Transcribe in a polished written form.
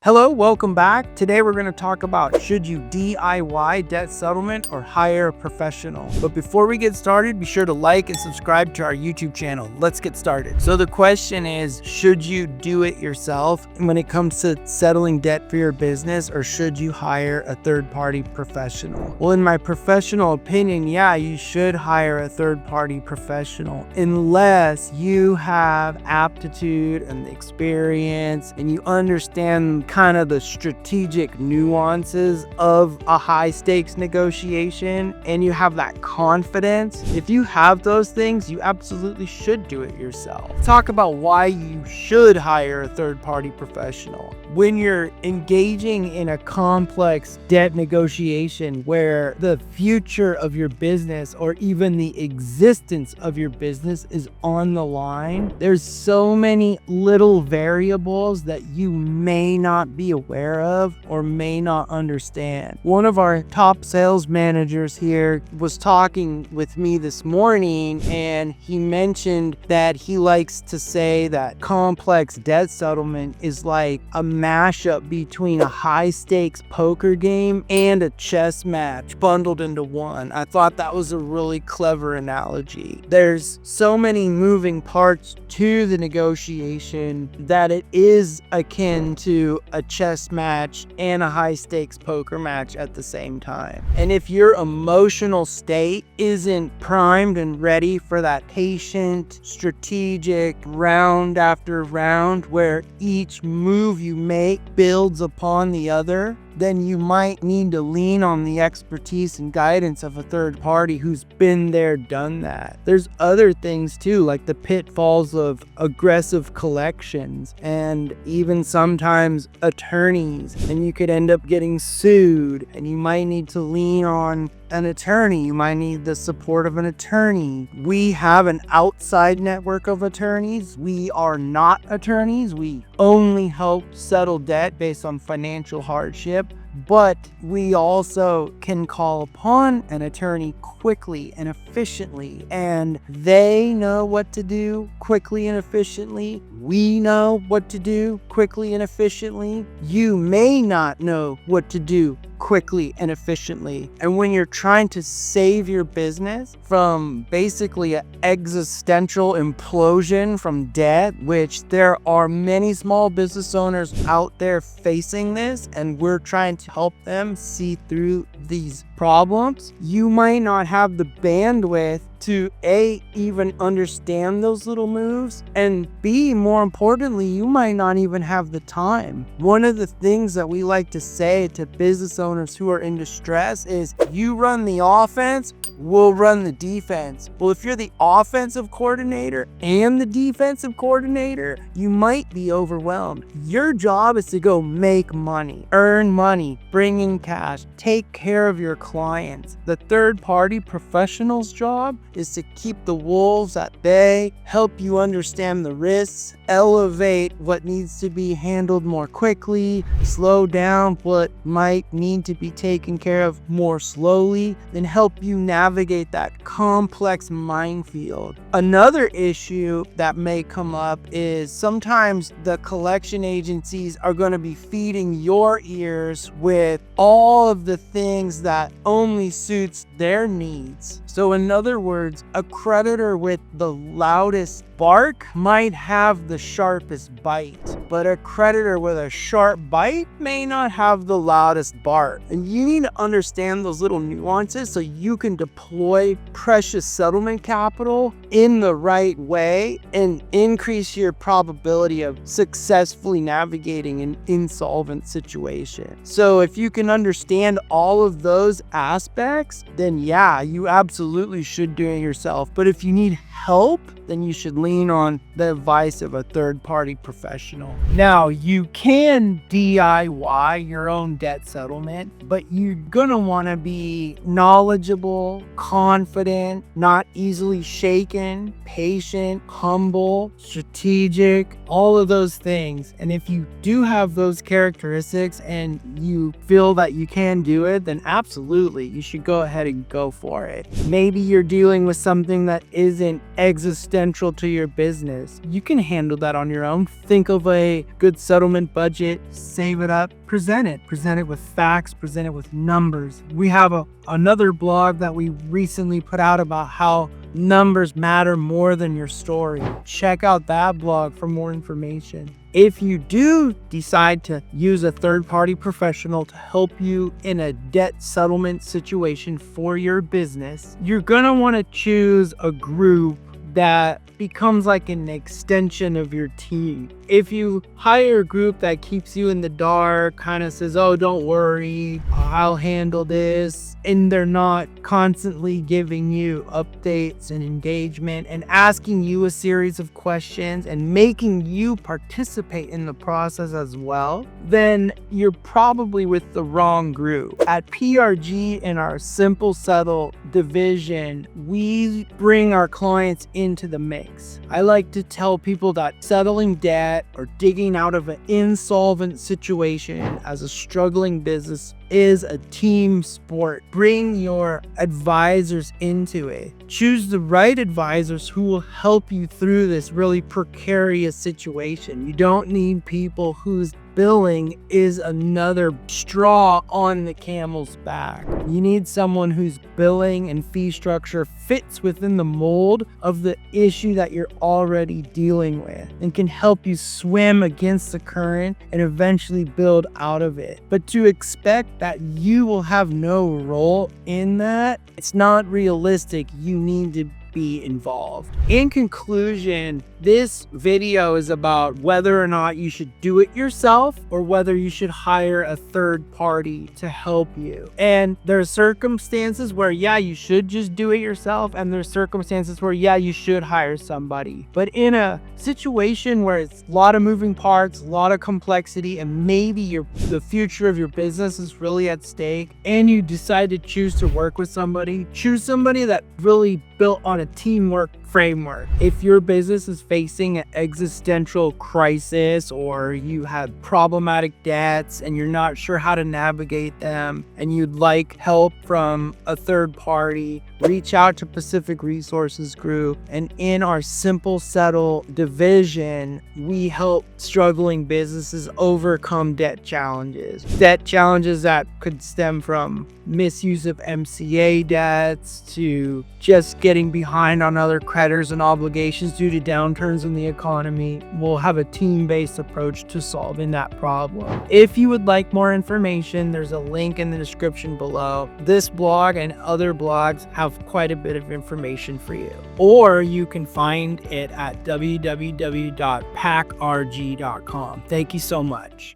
Hello, welcome back. Today we're going to talk about should you DIY debt settlement or hire a professional. But before we get started, be sure to like and subscribe to our YouTube channel. Let's get started. So the question is, should you do it yourself when it comes to settling debt for your business, or should you hire a third-party professional? Well, in my professional opinion, yeah, you should hire a third-party professional unless you have aptitude and experience and you understand kind of the strategic nuances of a high stakes negotiation and you have that confidence. If you have those things, you absolutely should do it yourself. Talk about why you should hire a third-party professional. When you're engaging in a complex debt negotiation where the future of your business or even the existence of your business is on the line, there's so many little variables that you may not be aware of or may not understand. One of our top sales managers here was talking with me this morning, and he mentioned that he likes to say that complex debt settlement is like a mashup between a high stakes poker game and a chess match bundled into one. I thought that was a really clever analogy. There's so many moving parts to the negotiation that it is akin to a chess match and a high stakes poker match at the same time. And if your emotional state isn't primed and ready for that patient, strategic round after round where each move you make builds upon the other, then you might need to lean on the expertise and guidance of a third party who's been there, done that. There's other things too, like the pitfalls of aggressive collections and even sometimes attorneys, and you could end up getting sued, and you might need to lean on an attorney. You might need the support of an attorney. We have an outside network of attorneys. We are not attorneys. We only help settle debt based on financial hardship, but we also can call upon an attorney quickly and efficiently, and they know what to do quickly and efficiently. We know what to do quickly and efficiently. You may not know what to do quickly and efficiently. And when you're trying to save your business from basically an existential implosion from debt, which there are many small business owners out there facing this, and we're trying to help them see through these problems, you might not have the bandwidth to A, even understand those little moves, and B, more importantly, you might not even have the time. One of the things that we like to say to business owners who are in distress is, you run the offense, we'll run the defense. Well, if you're the offensive coordinator and the defensive coordinator, you might be overwhelmed. Your job is to go make money, earn money, bring in cash, take care of your clients. The third-party professional's job is to keep the wolves at bay, help you understand the risks, elevate what needs to be handled more quickly, slow down what might need to be taken care of more slowly, then help you navigate that complex minefield. Another issue that may come up is sometimes the collection agencies are going to be feeding your ears with all of the things that only suits their needs. So in other words, a creditor with the loudest bark might have the sharpest bite, but a creditor with a sharp bite may not have the loudest bark. And you need to understand those little nuances so you can deploy precious settlement capital in the right way and increase your probability of successfully navigating an insolvent situation. So if you can understand all of those aspects, then yeah, you absolutely should do it yourself. But if you need help, then you should lean on the advice of a third-party professional. Now, you can DIY your own debt settlement, but you're gonna wanna be knowledgeable, confident, not easily shaken, patient, humble, strategic, all of those things. And if you do have those characteristics and you feel that you can do it, then absolutely, you should go ahead and go for it. Maybe you're dealing with something that isn't existential to your business. You can handle that on your own. Think of a good settlement budget, save it up, present it with facts, present it with numbers. We have another blog that we recently put out about how numbers matter more than your story. Check out that blog for more information. If you do decide to use a third-party professional to help you in a debt settlement situation for your business, you're gonna want to choose a group that becomes like an extension of your team. If you hire a group that keeps you in the dark, kind of says, oh, don't worry, I'll handle this, and they're not constantly giving you updates and engagement and asking you a series of questions and making you participate in the process as well, then you're probably with the wrong group. At PRG, in our Simple Settle division, we bring our clients into the mix. I like to tell people that settling debt or digging out of an insolvent situation as a struggling business is a team sport. Bring your advisors into it. Choose the right advisors who will help you through this really precarious situation. You don't need people whose billing is another straw on the camel's back. You need someone whose billing and fee structure fits within the mold of the issue that you're already dealing with and can help you swim against the current and eventually build out of it. But to expect that you will have no role in that, it's not realistic. You need to be involved. In conclusion, this video is about whether or not you should do it yourself or whether you should hire a third party to help you. And there are circumstances where, yeah, you should just do it yourself, and there's circumstances where, yeah, you should hire somebody. But in a situation where it's a lot of moving parts, a lot of complexity, and maybe the future of your business is really at stake, and you decide to choose to work with somebody, choose somebody that really built on a teamwork framework. If your business is facing an existential crisis, or you have problematic debts and you're not sure how to navigate them, and you'd like help from a third party, reach out to Pacific Resources Group. And in our Simple Settle division, we help struggling businesses overcome debt challenges. Debt challenges that could stem from misuse of MCA debts to just getting behind on other creditors and obligations due to downturns in the economy. We'll have a team-based approach to solving that problem. If you would like more information, there's a link in the description below. This blog and other blogs have quite a bit of information for you. Or you can find it at www.packrg.com. Thank you so much.